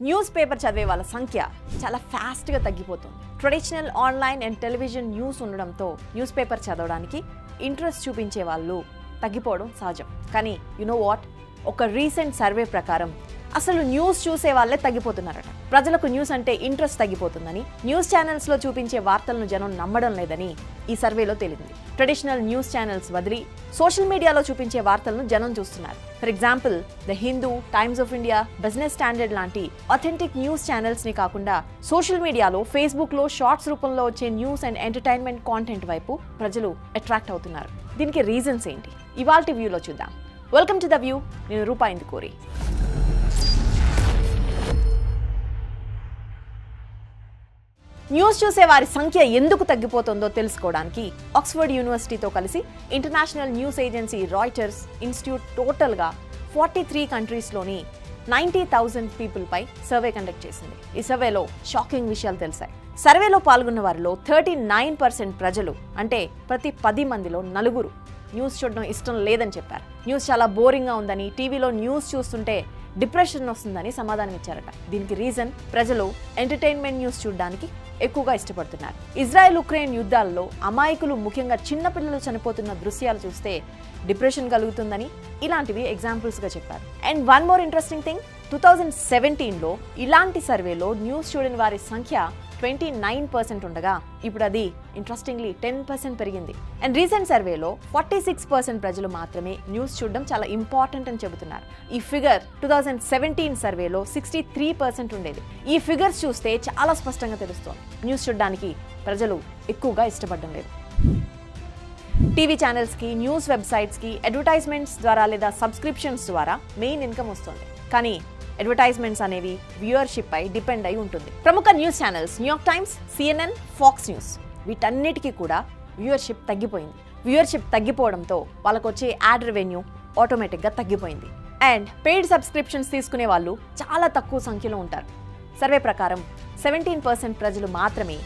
News paper చదివే వాళ్ళ సంఖ్య చాలా ఫాస్ట్గా తగ్గిపోతుంది. Traditional online and television news ఉండడంతో న్యూస్ పేపర్ చదవడానికి ఇంట్రెస్ట్ చూపించే వాళ్ళు తగ్గిపోవడం సహజం. కానీ యు నో వాట్, ఒక రీసెంట్ సర్వే ప్రకారం అసలు న్యూస్ చూసే వాళ్ళే తగ్గిపోతున్నారట. ప్రజలకు న్యూస్ అంటే ఇంట్రెస్ట్ తగ్గిపోతుందని, న్యూస్ ఛానల్స్లో చూపించే వార్తలను జనం నమ్మడం లేదని ఈ సర్వేలో తేలింది. ట్రెడిషనల్ న్యూస్ ఛానల్స్ వదిలి సోషల్ మీడియాలో చూపించే వార్తలను జనం చూస్తున్నారు. For example the Hindu, times of India, business standard లాంటి అథెంటిక్ న్యూస్ ఛానల్స్ని కాకుండా సోషల్ మీడియాలో, ఫేస్బుక్లో షార్ట్స్ రూపంలో వచ్చే న్యూస్ అండ్ ఎంటర్టైన్మెంట్ కాంటెంట్ వైపు ప్రజలు అట్రాక్ట్ అవుతున్నారు. దీనికి రీజన్స్ ఏంటి ఇవాల్టి వ్యూలో చూద్దాం. Welcome to the view. నేను రూపా ఇందుకూరి. న్యూస్ చూసే వారి సంఖ్య ఎందుకు తగ్గిపోతుందో తెలుసుకోవడానికి ఆక్స్ఫర్డ్ యూనివర్సిటీతో కలిసి international news agency Reuters institute టోటల్గా 43 కంట్రీస్లోని 90,000 పీపుల్పై సర్వే కండక్ట్ చేసింది. ఈ సర్వేలో షాకింగ్ విషయాలు తెలిసాయి. సర్వేలో పాల్గొన్న వారిలో 39% ప్రజలు, అంటే ప్రతి 10 మందిలో 4 న్యూస్ చూడడం ఇష్టం లేదని చెప్పారు. న్యూస్ చాలా బోరింగ్గా ఉందని, టీవీలో న్యూస్ చూస్తుంటే డిప్రెషన్ వస్తుందని సమాధానం ఇచ్చారట. దీనికి రీజన్ ప్రజలు ఎంటర్టైన్మెంట్ న్యూస్ చూడడానికి ఎక్కువగా ఇష్టపడుతున్నారు. ఇజ్రాయెల్ ఉక్రెయిన్ యుద్ధాల్లో అమాయకులు, ముఖ్యంగా చిన్నపిల్లలు చనిపోతున్న దృశ్యాలు చూస్తే డిప్రెషన్ కలుగుతుందని ఇలాంటివి ఎగ్జాంపుల్స్గా చెప్పారు. And one more interesting thing, 2017లో ఇలాంటి సర్వేలో న్యూస్ చూడని వారి సంఖ్య 29% ఉండగా ఇప్పుడు అది ఇంట్రెస్టింగ్లీ 10% పెరిగింది. అండ్ రీసెంట్ సర్వేలో 46% ప్రజలు మాత్రమే న్యూస్ చూడడం చాలా ఇంపార్టెంట్ అని చెబుతున్నారు. ఈ ఫిగర్ 2017 సర్వేలో 63% ఉండేది. ఈ ఫిగర్స్ చూస్తే చాలా స్పష్టంగా తెలుస్తోంది న్యూస్ చూడడానికి ప్రజలు ఎక్కువగా ఇష్టపడడం లేదు. టీవీ ఛానల్స్కి, న్యూస్ వెబ్సైట్స్కి అడ్వర్టైజ్మెంట్స్ ద్వారా లేదా సబ్స్క్రిప్షన్స్ ద్వారా మెయిన్ ఇన్కమ్ వస్తుంది. కానీ అడ్వర్టైజ్మెంట్స్ అనేవి వ్యూవర్షిప్ పై డిపెండ్ అయి ఉంటుంది. ప్రముఖ news channels New York times, CNN, Fox News వీటన్నిటికీ కూడా వ్యూవర్షిప్ తగ్గిపోయింది. వ్యూవర్షిప్ తగ్గిపోవడంతో వాళ్ళకు వచ్చే యాడ్ రెవెన్యూ ఆటోమేటిక్గా తగ్గిపోయింది. అండ్ పెయిడ్ సబ్స్క్రిప్షన్స్ తీసుకునే వాళ్ళు చాలా తక్కువ సంఖ్యలో ఉంటారు. సర్వే ప్రకారం 17% ప్రజలు మాత్రమే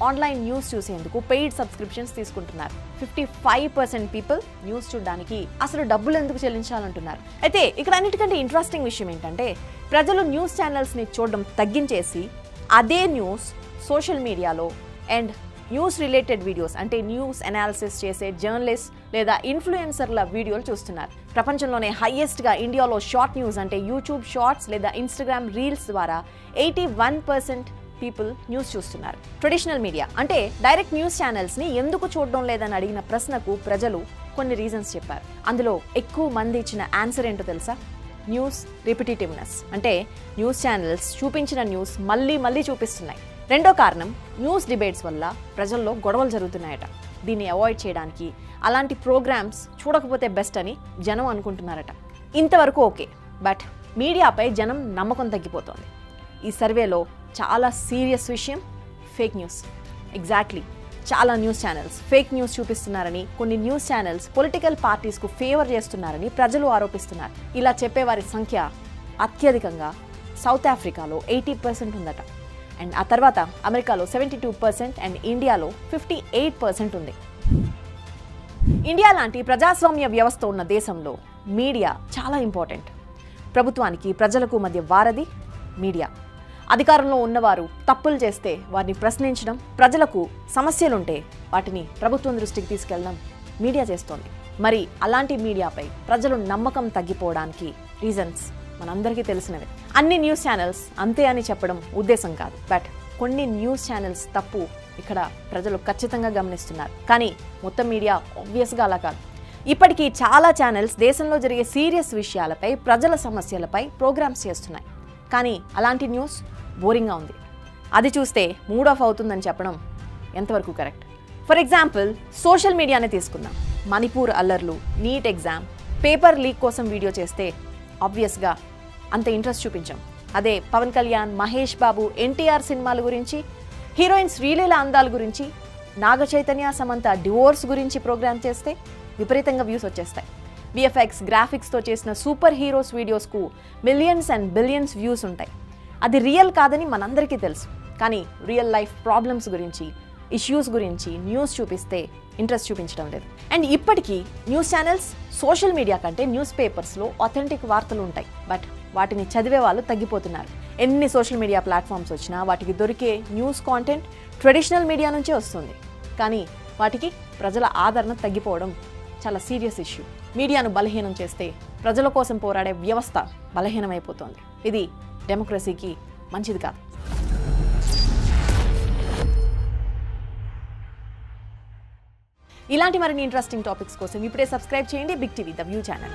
ఆన్లైన్ న్యూస్ చూసేందుకు పెయిడ్ సబ్స్క్రిప్షన్స్ తీసుకుంటున్నారు. 55% పీపుల్ న్యూస్ చూడడానికి అసలు డబ్బులు ఎందుకు చెల్లించాలంటున్నారు. అయితే ఇక్కడ అన్నిటికంటే ఇంట్రెస్టింగ్ విషయం ఏంటంటే, ప్రజలు న్యూస్ ఛానల్స్ని చూడడం తగ్గించేసి అదే న్యూస్ సోషల్ మీడియాలో అండ్ న్యూస్ రిలేటెడ్ వీడియోస్, అంటే న్యూస్ అనాలిసిస్ చేసే జర్నలిస్ట్ లేదా ఇన్ఫ్లుయెన్సర్ల వీడియోలు చూస్తున్నారు. ప్రపంచంలోనే హైయెస్ట్గా ఇండియాలో షార్ట్ న్యూస్, అంటే యూట్యూబ్ షార్ట్స్ లేదా ఇన్స్టాగ్రామ్ రీల్స్ ద్వారా 81% పీపుల్ న్యూస్ చూస్తున్నారు. ట్రెడిషనల్ మీడియా, అంటే డైరెక్ట్ న్యూస్ ఛానల్స్ని ఎందుకు చూడడం లేదని అడిగిన ప్రశ్నకు ప్రజలు కొన్ని రీజన్స్ చెప్పారు. అందులో ఎక్కువ మంది ఇచ్చిన ఆన్సర్ ఏంటో తెలుసా? న్యూస్ రిపిటేటివ్నెస్, అంటే న్యూస్ ఛానల్స్ చూపించిన న్యూస్ మళ్ళీ మళ్ళీ చూపిస్తున్నాయి. రెండో కారణం, న్యూస్ డిబేట్స్ వల్ల ప్రజల్లో గొడవలు జరుగుతున్నాయట. దీన్ని అవాయిడ్ చేయడానికి అలాంటి ప్రోగ్రామ్స్ చూడకపోతే బెస్ట్ అని జనం అనుకుంటున్నారట. ఇంతవరకు ఓకే, బట్ మీడియాపై జనం నమ్మకం తగ్గిపోతోంది. ఈ సర్వేలో చాలా సీరియస్ విషయం ఫేక్ న్యూస్. ఎగ్జాక్ట్లీ, చాలా న్యూస్ ఛానల్స్ ఫేక్ న్యూస్ చూపిస్తున్నారని, కొన్ని న్యూస్ ఛానల్స్ పొలిటికల్ పార్టీస్కు ఫేవర్ చేస్తున్నారని ప్రజలు ఆరోపిస్తున్నారు. ఇలా చెప్పేవారి సంఖ్య అత్యధికంగా సౌత్ ఆఫ్రికాలో 80% ఉందట. అండ్ ఆ తర్వాత అమెరికాలో 72% అండ్ ఇండియాలో 58% ఉంది. ఇండియా లాంటి ప్రజాస్వామ్య వ్యవస్థ ఉన్న దేశంలో మీడియా చాలా ఇంపార్టెంట్. ప్రభుత్వానికి, ప్రజలకు మధ్య వారధి మీడియా. అధికారంలో ఉన్నవారు తప్పులు చేస్తే వారిని ప్రశ్నించడం, ప్రజలకు సమస్యలుంటే వాటిని ప్రభుత్వం దృష్టికి తీసుకెళ్లడం మీడియా చేస్తోంది. మరి అలాంటి మీడియాపై ప్రజలు నమ్మకం తగ్గిపోవడానికి రీజన్స్ మనందరికీ తెలిసినవే. అన్ని న్యూస్ ఛానల్స్ అంతే అని చెప్పడం ఉద్దేశం కాదు, బట్ కొన్ని న్యూస్ ఛానల్స్ తప్పు ఇక్కడ ప్రజలు ఖచ్చితంగా గమనిస్తున్నారు. కానీ మొత్తం మీడియా ఆబ్వియస్గా అలా కాదు. ఇప్పటికీ చాలా ఛానల్స్ దేశంలో జరిగే సీరియస్ విషయాలపై, ప్రజల సమస్యలపై ప్రోగ్రామ్స్ చేస్తున్నాయి. కానీ అలాంటి న్యూస్ బోరింగ్గా ఉంది, అది చూస్తే మూడ్ ఆఫ్ అవుతుందని చెప్పడం ఎంతవరకు కరెక్ట్? ఫర్ ఎగ్జాంపుల్, సోషల్ మీడియానే తీసుకుందాం. మణిపూర్ అల్లర్లు, నీట్ ఎగ్జామ్, పేపర్ లీక్ కోసం వీడియో చేస్తే ఆబ్వియస్గా అంత ఇంట్రెస్ట్ చూపించాం. అదే పవన్ కళ్యాణ్, మహేష్ బాబు, NTR సినిమాల గురించి, హీరోయిన్స్ శ్రీలీల అందాల గురించి, నాగ చైతన్య, సమంత డివోర్స్ గురించి ప్రోగ్రామ్ చేస్తే విపరీతంగా వ్యూస్ వచ్చేస్తాయి. VFX గ్రాఫిక్స్తో చేసిన సూపర్ హీరోస్ వీడియోస్కు మిలియన్స్ అండ్ బిలియన్స్ వ్యూస్ ఉంటాయి. అది రియల్ కాదని మనందరికీ తెలుసు. కానీ రియల్ లైఫ్ ప్రాబ్లమ్స్ గురించి, ఇష్యూస్ గురించి న్యూస్ చూపిస్తే ఇంట్రెస్ట్ చూపించడం లేదు. అండ్ ఇప్పటికీ న్యూస్ ఛానల్స్ సోషల్ మీడియా కంటే న్యూస్ పేపర్స్లో అథెంటిక్ వార్తలు ఉంటాయి, బట్ వాటిని చదివే వాళ్ళు తగ్గిపోతున్నారు. ఎన్ని సోషల్ మీడియా ప్లాట్ఫామ్స్ వచ్చినా వాటికి దొరికే న్యూస్ కాంటెంట్ ట్రెడిషనల్ మీడియా నుంచే వస్తుంది. కానీ వాటికి ప్రజల ఆదరణ తగ్గిపోవడం చాలా సీరియస్ ఇష్యూ. మీడియాను బలహీనం చేస్తే ప్రజల కోసం పోరాడే వ్యవస్థ బలహీనమైపోతుంది. ఇది డెమోక్రసీకి మంచిది కాదు. ఇలాంటి మరిన్ని ఇంట్రెస్టింగ్ టాపిక్స్ కోసం ఇప్పుడే సబ్స్క్రైబ్ చేయండి Big TV the view channel.